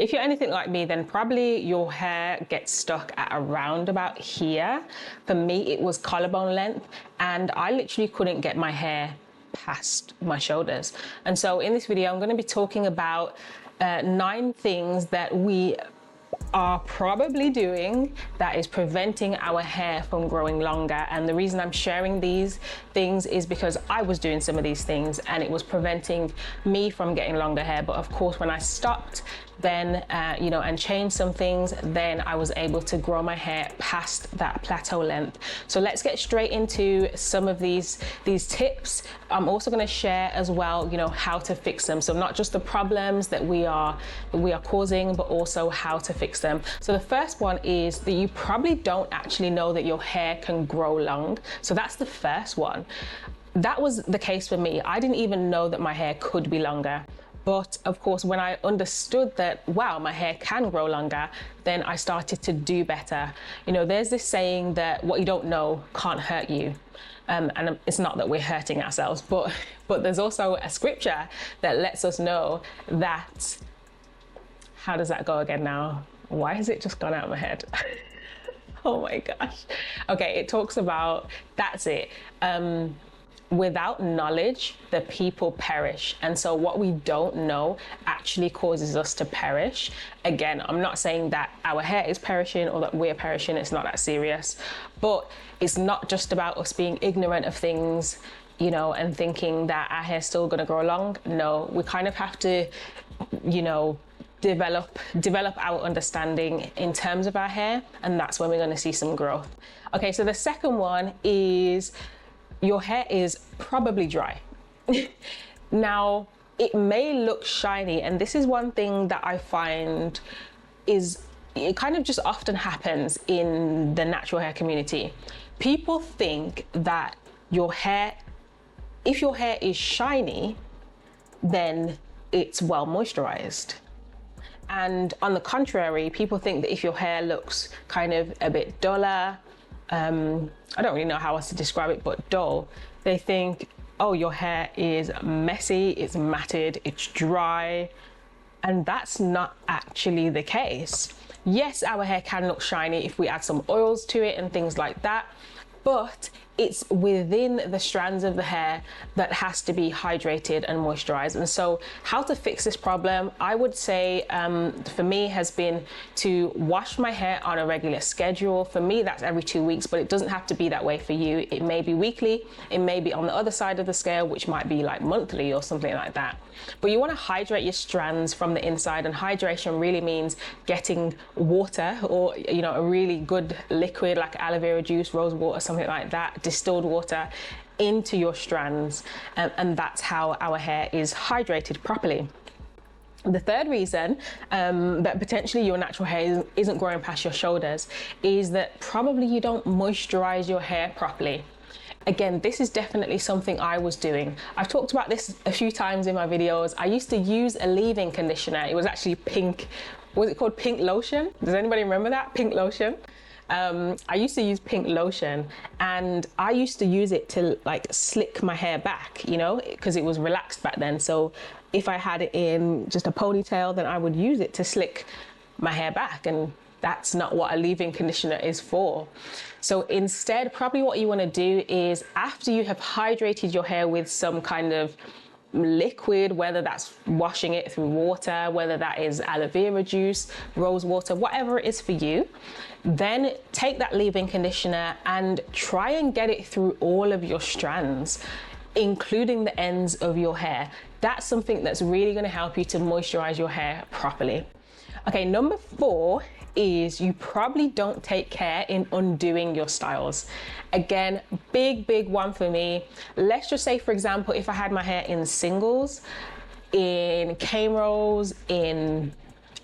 If you're anything like me, then probably your hair gets stuck at around about here. For me, it was collarbone length, and I literally couldn't get my hair past my shoulders. And so in this video, I'm going to be talking about 9 things that we are probably doing that is preventing our hair from growing longer. And the reason I'm sharing these things is because I was doing some of these things and it was preventing me from getting longer hair. But of course, when I stopped then and changed some things, then I was able to grow my hair past that plateau length. So let's get straight into some of these tips. I'm also going to share as well, how to fix them. So not just the problems that we are causing, but also how to fix them. So the first one is that you probably don't actually know that your hair can grow long. So that's the first one. That was the case for me. I didn't even know that my hair could be longer. But of course, when I understood that, wow, my hair can grow longer, then I started to do better. There's this saying that what you don't know can't hurt you. And it's not that we're hurting ourselves, but there's also a scripture that lets us know that, how does that go again now? Why has it just gone out of my head? Oh my gosh. Okay, it talks about, that's it. Without knowledge, the people perish. And so what we don't know actually causes us to perish. Again, I'm not saying that our hair is perishing or that we're perishing. It's not that serious. But it's not just about us being ignorant of things, and thinking that our hair's still going to grow long. No, we kind of have to, develop our understanding in terms of our hair. And that's when we're going to see some growth. Okay, so the second one is your hair is probably dry. Now, it may look shiny, and this is one thing that I find is, it kind of just often happens in the natural hair community. People think that if your hair is shiny, then it's well moisturized. And on the contrary, people think that if your hair looks kind of a bit duller, I don't really know how else to describe it, but dull, they think, oh, your hair is messy, it's matted, it's dry. And that's not actually the case. Yes, our hair can look shiny if we add some oils to it and things like that, but it's within the strands of the hair that has to be hydrated and moisturized. And so how to fix this problem, I would say for me has been to wash my hair on a regular schedule. For me, that's every 2 weeks, but it doesn't have to be that way for you. It may be weekly, it may be on the other side of the scale, which might be like monthly or something like that. But you want to hydrate your strands from the inside, and hydration really means getting water or a really good liquid like aloe vera juice, rose water, something like that, distilled water into your strands, and that's how our hair is hydrated properly. The third reason that potentially your natural hair isn't growing past your shoulders is that probably you don't moisturize your hair properly. Again, this is definitely something I was doing. I've talked about this a few times in my videos. I used to use a leave-in conditioner. It was actually pink. Was it called pink lotion? Does anybody remember that? Pink lotion? I used to use pink lotion, and I used to use it to like slick my hair back, because it was relaxed back then. So if I had it in just a ponytail, then I would use it to slick my hair back, and that's not what a leave-in conditioner is for. So instead, probably what you want to do is, after you have hydrated your hair with some kind of liquid, whether that's washing it through water, whether that is aloe vera juice, rose water, whatever it is for you, then take that leave-in conditioner and try and get it through all of your strands, including the ends of your hair. That's something that's really going to help you to moisturize your hair properly. Okay, number 4 is you probably don't take care in undoing your styles. Again, big one for me. Let's just say, for example, if I had my hair in singles, in cane rolls, in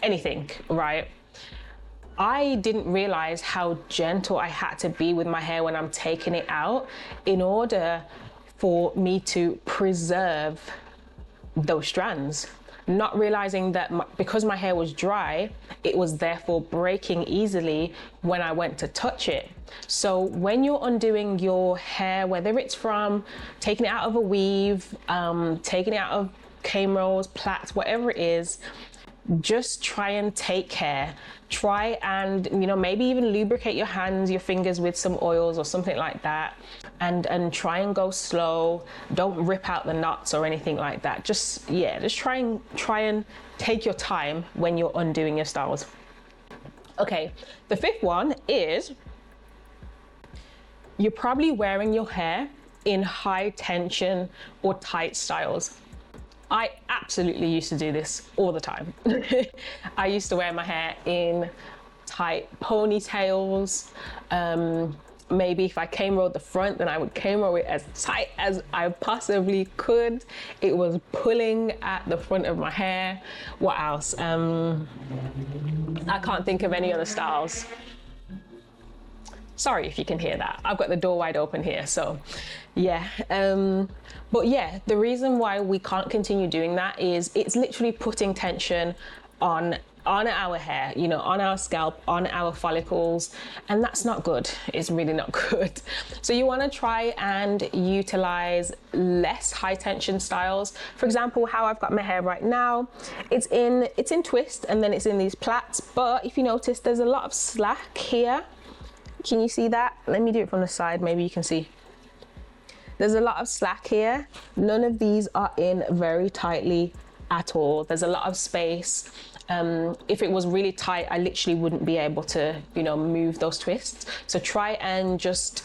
anything, right? I didn't realize how gentle I had to be with my hair when I'm taking it out in order for me to preserve those strands. Not realizing that because my hair was dry, it was therefore breaking easily when I went to touch it. So when you're undoing your hair, whether it's from taking it out of a weave, taking it out of cane rolls, plaits, whatever it is, just try and take care. Try and, maybe even lubricate your hands, your fingers with some oils or something like that, and try and go slow. Don't rip out the knots or anything like that. Just try and take your time when you're undoing your styles. Okay, the fifth one is you're probably wearing your hair in high tension or tight styles. I absolutely used to do this all the time. I used to wear my hair in tight ponytails. Maybe if I cane rolled the front, then I would cane roll it as tight as I possibly could. It was pulling at the front of my hair. What else? I can't think of any other styles. Sorry if you can hear that. I've got the door wide open here, so yeah. But yeah, the reason why we can't continue doing that is it's literally putting tension on our hair, on our scalp, on our follicles, and that's not good. It's really not good. So you want to try and utilize less high tension styles. For example, how I've got my hair right now, it's in twist, and then it's in these plaits. But if you notice, there's a lot of slack here. Can you see that? Let me do it from the side, maybe you can see. There's a lot of slack here. None of these are in very tightly at all. There's a lot of space. If it was really tight, I literally wouldn't be able to, move those twists. So try and just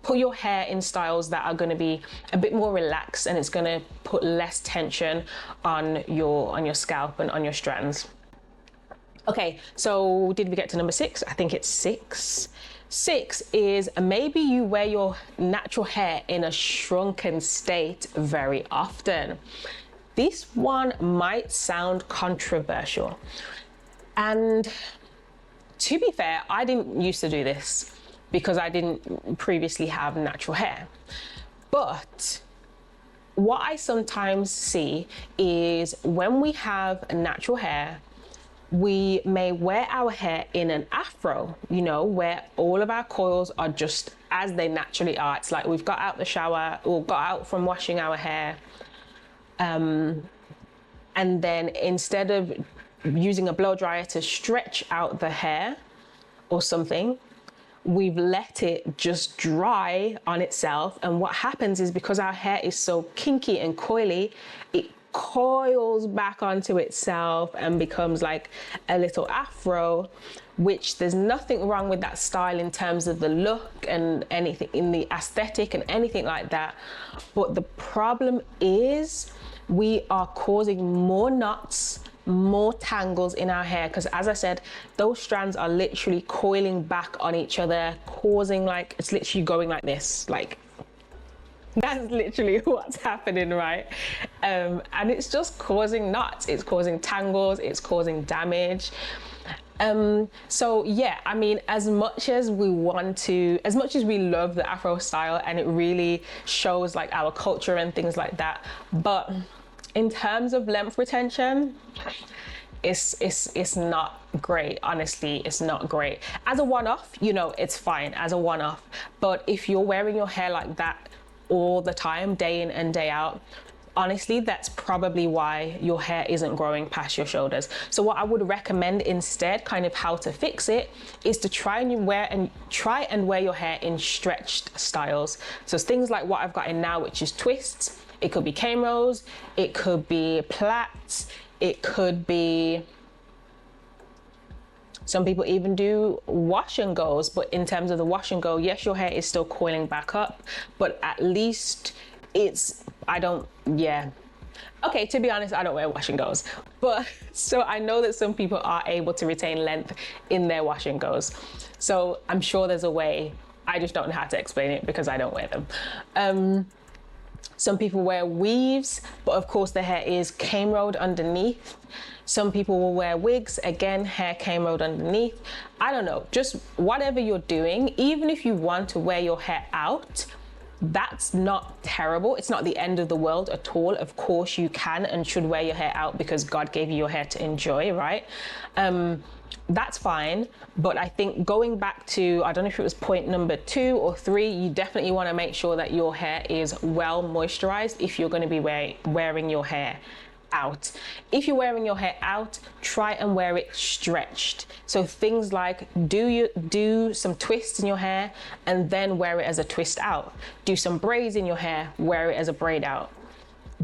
put your hair in styles that are going to be a bit more relaxed, and it's going to put less tension on your scalp and on your strands. Okay, so did we get to number 6? I think it's 6. 6 is maybe you wear your natural hair in a shrunken state very often. This one might sound controversial. And to be fair, I didn't used to do this because I didn't previously have natural hair. But what I sometimes see is when we have natural hair, we may wear our hair in an afro, where all of our coils are just as they naturally are. It's like we've got out the shower or got out from washing our hair. And then instead of using a blow dryer to stretch out the hair or something, we've let it just dry on itself. And what happens is, because our hair is so kinky and coily, it coils back onto itself and becomes like a little afro, which there's nothing wrong with that style in terms of the look and anything in the aesthetic and anything like that. But the problem is we are causing more knots, more tangles in our hair, because as I said, those strands are literally coiling back on each other, causing it's literally going like this, that's literally what's happening, right? And it's just causing knots, it's causing tangles, it's causing damage. So yeah, I mean, as much as we love the Afro style, and it really shows our culture and things like that, but in terms of length retention, it's not great. Honestly, it's not great. As a one-off, it's fine as a one-off. But if you're wearing your hair like that all the time, day in and day out, honestly, that's probably why your hair isn't growing past your shoulders. So what I would recommend instead, kind of how to fix it, is to try and wear your hair in stretched styles. So things like what I've got in now, which is twists. It could be cane rolls, it could be plaits, it could be, some people even do wash and goes. But in terms of the wash and go, yes, your hair is still coiling back up, but at least okay, to be honest, I don't wear wash and goes, but so I know that some people are able to retain length in their wash and goes. So I'm sure there's a way. I just don't know how to explain it because I don't wear them. Some people wear weaves, but of course the hair is cane rolled underneath. Some people will wear wigs, again, hair cane rolled underneath. I don't know, just whatever you're doing, even if you want to wear your hair out, that's not terrible. It's not the end of the world at all. Of course you can and should wear your hair out because God gave you your hair to enjoy, right? That's fine. But I think going back to, I don't know if it was point number 2 or 3, you definitely want to make sure that your hair is well moisturized if you're going to be wearing your hair out. If you're wearing your hair out, try and wear it stretched. So things like do some twists in your hair and then wear it as a twist out. Do some braids in your hair, wear it as a braid out.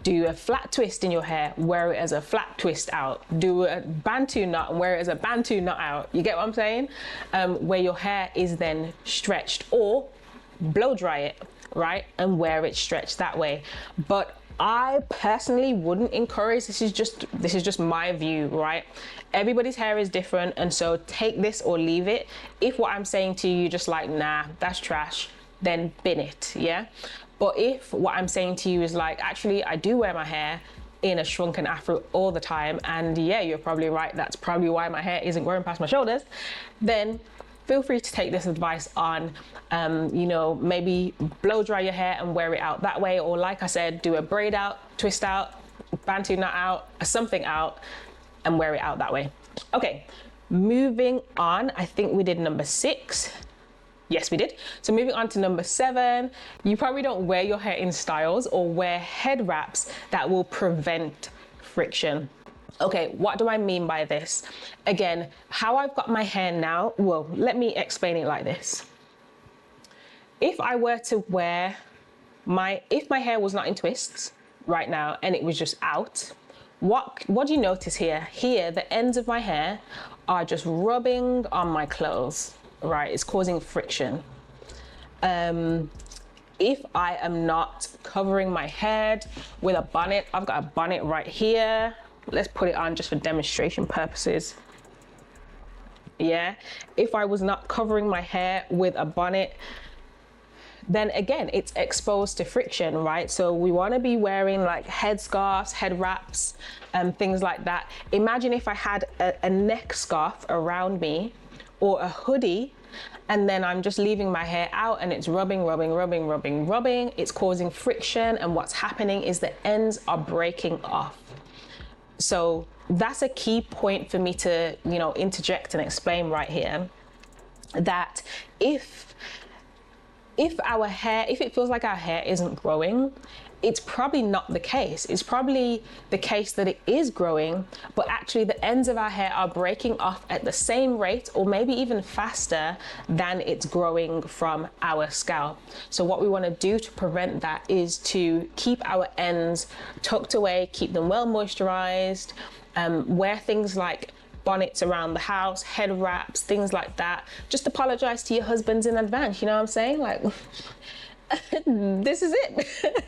Do a flat twist in your hair, wear it as a flat twist out. Do a bantu knot and wear it as a bantu knot out. You get what I'm saying? Where your hair is then stretched, or blow dry it, right? And wear it stretched that way. But I personally wouldn't encourage, this is just my view, right? Everybody's hair is different, and so take this or leave it. If what I'm saying to you, you're just like, nah, that's trash, then bin it, yeah? But if what I'm saying to you is like, actually, I do wear my hair in a shrunken afro all the time, and yeah, you're probably right, that's probably why my hair isn't growing past my shoulders, then feel free to take this advice on, you know, maybe blow dry your hair and wear it out that way. Or like I said, do a braid out, twist out, bantu knot out, something out, and wear it out that way. Okay, moving on. I think we did number 6. Yes, we did. So moving on to number 7, you probably don't wear your hair in styles or wear head wraps that will prevent friction. Okay, what do I mean by this? Again, how I've got my hair now, well, let me explain it like this. If I were to wear if my hair was not in twists right now and it was just out, what do you notice here? Here, the ends of my hair are just rubbing on my clothes, right? It's causing friction. If I am not covering my head with a bonnet, I've got a bonnet right here. Let's put it on just for demonstration purposes. Yeah, if I was not covering my hair with a bonnet, then again, it's exposed to friction, right? So we want to be wearing like head scarves, head wraps, things like that. Imagine if I had a neck scarf around me or a hoodie, and then I'm just leaving my hair out and it's rubbing. It's causing friction, and what's happening is the ends are breaking off. So that's a key point for me to, you know, interject and explain right here, that if it feels like our hair isn't growing, it's probably not the case. It's probably the case that it is growing, but actually the ends of our hair are breaking off at the same rate or maybe even faster than it's growing from our scalp. So what we want to do to prevent that is to keep our ends tucked away, keep them well moisturized, wear things like bonnets around the house, head wraps, things like that. Just apologize to your husbands in advance, you know what I'm saying? Like, this is it.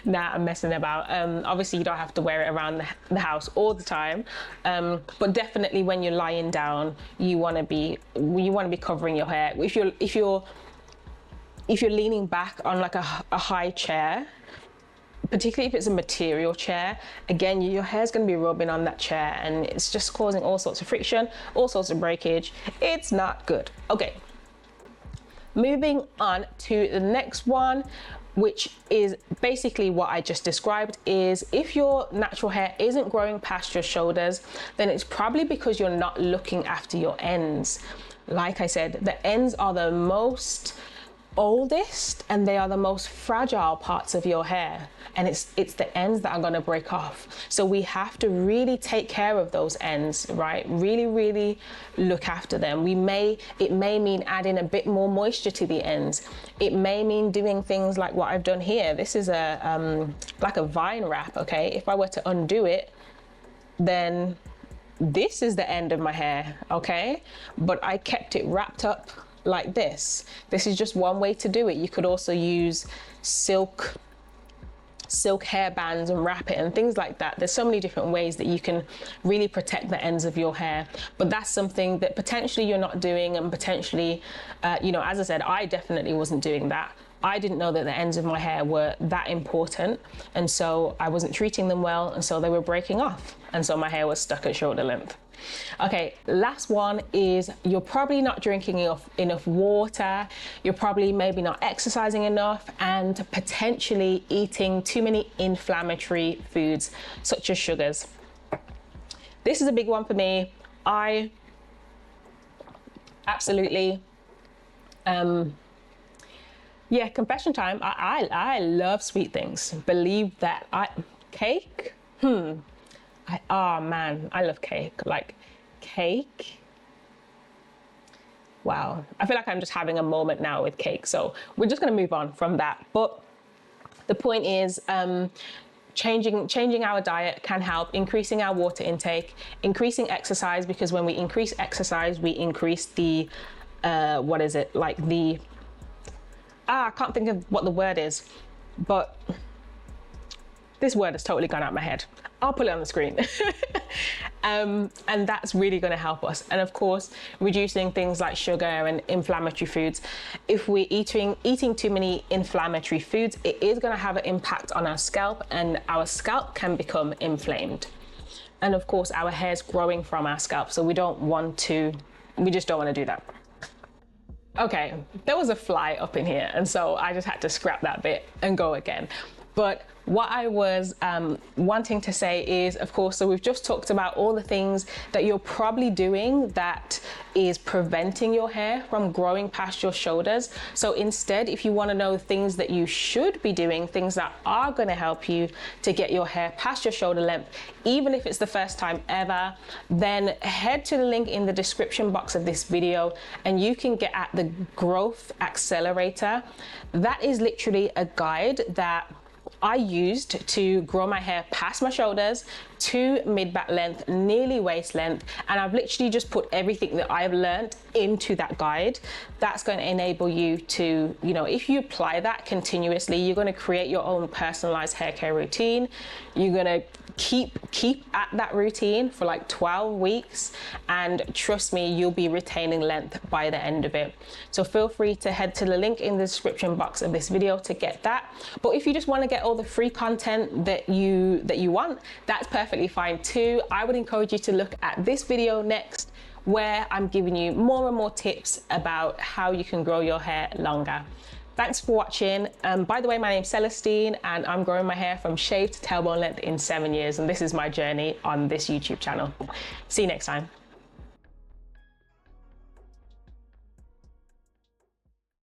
Nah, I'm messing about. Obviously you don't have to wear it around the house all the time, but definitely when you're lying down, you want to be covering your hair. If you're leaning back on like a high chair, particularly if it's a material chair, again, your hair's going to be rubbing on that chair and it's just causing all sorts of friction, all sorts of breakage. It's not good. Okay, moving on to the next one, which is basically what I just described, is if your natural hair isn't growing past your shoulders, then it's probably because you're not looking after your ends. Like I said, the ends are the most oldest and they are the most fragile parts of your hair, and it's the ends that are going to break off. So we have to really take care of those ends, right? Really look after them. It may mean adding a bit more moisture to the ends. It may mean doing things like what I've done here. This is like a vine wrap. Okay, if I were to undo it, then this is the end of my hair. Okay, but I kept it wrapped up like this. This is just one way to do it. You could also use silk hair bands and wrap it and things like that. There's so many different ways that you can really protect the ends of your hair, but that's something that potentially you're not doing, and potentially, you know, as I said, I definitely wasn't doing that. I didn't know that the ends of my hair were that important, and so I wasn't treating them well, and so they were breaking off, and so my hair was stuck at shoulder length. Okay, last one is you're probably not drinking enough water, you're probably maybe not exercising enough, and potentially eating too many inflammatory foods such as sugars. This is a big one for me. I absolutely, yeah, confession time. I love sweet things. Believe that. Cake? Oh man, I love cake. Like cake. Wow. I feel like I'm just having a moment now with cake. So we're just going to move on from that. But the point is, changing our diet can help, increasing our water intake, increasing exercise, because when we increase exercise, we increase the, what is it? Like the, I can't think of what the word is, but this word has totally gone out of my head. I'll put it on the screen. And that's really going to help us. And of course, reducing things like sugar and inflammatory foods. If we're eating too many inflammatory foods, it is going to have an impact on our scalp, and our scalp can become inflamed. And of course, our hair's growing from our scalp, so we just don't want to do that. Okay, there was a fly up in here, and so I just had to scrap that bit and go again. But what I was wanting to say is, of course, so we've just talked about all the things that you're probably doing that is preventing your hair from growing past your shoulders. So instead, if you want to know things that you should be doing, things that are going to help you to get your hair past your shoulder length, even if it's the first time ever, then head to the link in the description box of this video and you can get at the Growth Accelerator. That is literally a guide that I used to grow my hair past my shoulders to mid-back length, nearly waist length, and I've literally just put everything that I've learned into that guide. That's going to enable you to, if you apply that continuously, you're going to create your own personalized hair care routine. You're going to keep at that routine for like 12 weeks, and trust me, you'll be retaining length by the end of it. So feel free to head to the link in the description box of this video to get that. But if you just want to get all the free content that you want, that's perfectly fine too. I would encourage you to look at this video next, where I'm giving you more and more tips about how you can grow your hair longer. Thanks for watching. By the way, my name's Celestine and I'm growing my hair from shaved to tailbone length in 7 years, and this is my journey on this YouTube channel. See you next time.